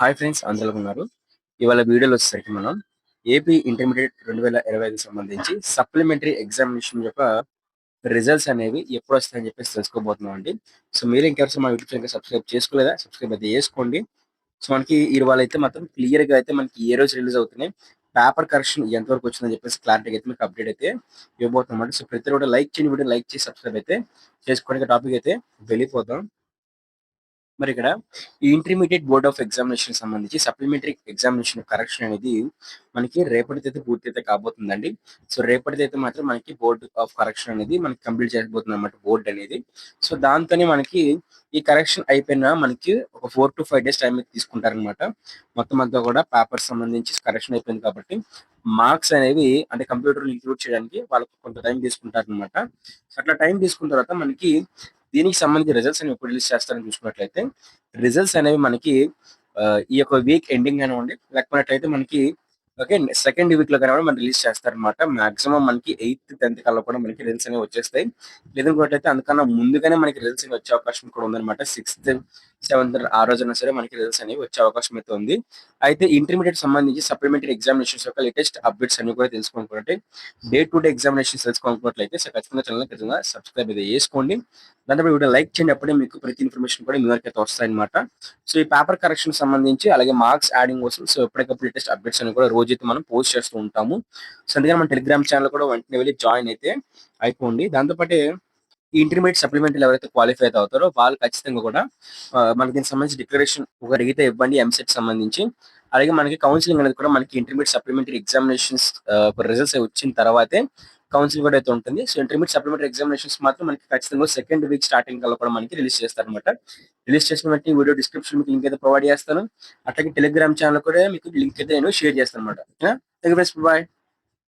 Hi friends అందరూ ఉన్నారు. ఇవాళ వీడియోలో వచ్చేసరికి మనం ఏపీ ఇంటర్మీడియట్ 2025 సంబంధించి సప్లిమెంటరీ ఎగ్జామినేషన్ యొక్క రిజల్ట్స్ అనేవి ఎప్పుడు వస్తాయని చెప్పేసి తెలుసుకోబోతున్నాం అండి. సో మీరు ఇంకెవరు మా యూట్యూబ్ ఛానల్ సబ్స్క్రైబ్ చేసుకోలేదా? సబ్స్క్రైబ్ అయితే చేసుకోండి. సో మనకి ఇవాళ అయితే మాత్రం క్లియర్‌గా అయితే మనకి ఏ రోజు రిలీజ్ అవుతున్నాయి, పేపర్ కరెక్షన్ ఎంతవరకు వచ్చిందని చెప్పేసి క్లారిటీగా అయితే మీకు అప్డేట్ అయితే ఇవ్వబోతున్నాం. సో ప్రతి ఒక్కరు లైక్ చేయండి, వీడియో లైక్ చేసి సబ్స్క్రైబ్ అయితే చేసుకోండి. టాపిక్ అయితే వెళ్ళిపోదాం. మరి ఇక్కడ ఈ ఇంటర్మీడియట్ బోర్డ్ ఆఫ్ ఎగ్జామినేషన్ సంబంధించి సప్లిమెంటరీ ఎగ్జామినేషన్ కరెక్షన్ అనేది మనకి రేపటిదైతే పూర్తయితే కాబోతుందండి. సో రేపటిదైతే మాత్రం మనకి బోర్డ్ ఆఫ్ కరెక్షన్ అనేది మనకి కంప్లీట్ చేయబోతుంది అన్నమాట బోర్డ్ అనేది. సో దాంతోనే మనకి ఈ కరెక్షన్ అయిపోయిన మనకి ఒక 4 to 5 డేస్ టైం అయితే తీసుకుంటారనమాట. మొత్తం అంతా కూడా పేపర్స్ సంబంధించి కరెక్షన్ అయిపోయింది కాబట్టి మార్క్స్ అనేవి అంటే కంప్యూటర్ ఇంక్లూడ్ చేయడానికి వాళ్ళకి కొంత టైం తీసుకుంటారనమాట. సో అట్లా టైం తీసుకున్న తర్వాత మనకి దీనికి సంబంధించిన రిజల్ట్స్ అనేవి ఎప్పుడు రిలీజ్ చేస్తారని చూసుకున్నట్లయితే రిజల్ట్స్ అనేవి మనకి ఈ యొక్క వీక్ ఎండింగ్ కానివ్వండి, లేకపోయినట్లయితే మనకి ఓకే సెకండ్ వీక్ లో కనుక మనం రిలీజ్ చేస్తారనమాట. మాక్సిమం మనకి 8th 10th కల్లా కూడా మనకి రిజల్ట్స్ అనేవి వచ్చేస్తాయి. లేదనుకున్నట్లయితే అందుకన్నా ముందుగానే మనకి రిజల్ట్స్ అనేవి వచ్చే అవకాశం కూడా ఉందన్నమాట. 6th 7th ఆ రోజైనా సరే మనకి రిజల్ట్స్ అనేవి వచ్చే అవకాశం అయితే ఉంది. అయితే ఇంటర్మీడియట్ సంబంధించి సప్లిమెంటరీ ఎగ్జామినేషన్స్ యొక్క లేటెస్ట్ అప్డేట్స్ అన్ని కూడా తెలుసుకోవాలనుకుంటే డే టు డే ఎగ్జామినేషన్స్ తెలుసుకోవాలనుకున్నట్లయితే సో ఖచ్చితంగా ఛానల్ ఖచ్చితంగా సబ్స్క్రైబ్ అయితే చేసుకోండి. దాంతో వీడియో లైక్ చేయండి. అప్పుడే మీకు ప్రతి ఇన్ఫర్మేషన్ కూడా మీ వరకు అయితే వస్తాయన్నమాట. సో ఈ పేపర్ కరెక్షన్ సంబంధించి అలాగే మార్క్స్ యాడింగ్ కోసం సో ఎప్పటికప్పుడు లేటెస్ట్ అప్డేట్స్ అని కూడా రోజైతే మనం పోస్ట్ చేస్తూ ఉంటాము. సో అందుకని మన టెలిగ్రామ్ ఛానల్ కూడా వెంటనే వెళ్ళి జాయిన్ అయితే అయిపోండి. దాంతోపాటే ఈ ఇంటర్మీడియట్ సప్లిమెంటరీ ఎవరైతే క్వాలిఫై అయితే అవుతారో వాళ్ళు ఖచ్చితంగా కూడా మనకి దీనికి సంబంధించి డిక్లరేషన్ ఒక అడిగితే ఇవ్వండి ఎంసెట్ సంబంధించి. అలాగే మనకి కౌన్సిలింగ్ అనేది కూడా మనకి ఇంటర్మీడియట్ సప్లిమెంటరీ ఎగ్జామినేషన్స్ రిజల్ట్స్ వచ్చిన తర్వాతే కౌన్సిలింగ్ కూడా అయితే ఉంటుంది. సో ఇంటర్మీడియట్ సప్లిమెంటరీ ఎగ్జామినేషన్స్ మాత్రం మనకి ఖచ్చితంగా సెకండ్ వీక్ స్టార్టింగ్ కల్లా కూడా మనకి రిలీజ్ చేస్తారనమాట. రిలీజ్ చేసిన వెంటనే వీడియో డిస్క్రిప్షన్ మీకు లింక్ అయితే ప్రొవైడ్ చేస్తాను. అట్లాగే టెలిగ్రామ్ ఛానల్ కూడా మీకు లింక్ అయితే నేను షేర్ చేస్తాను అనమాట. Thank you friends, bye.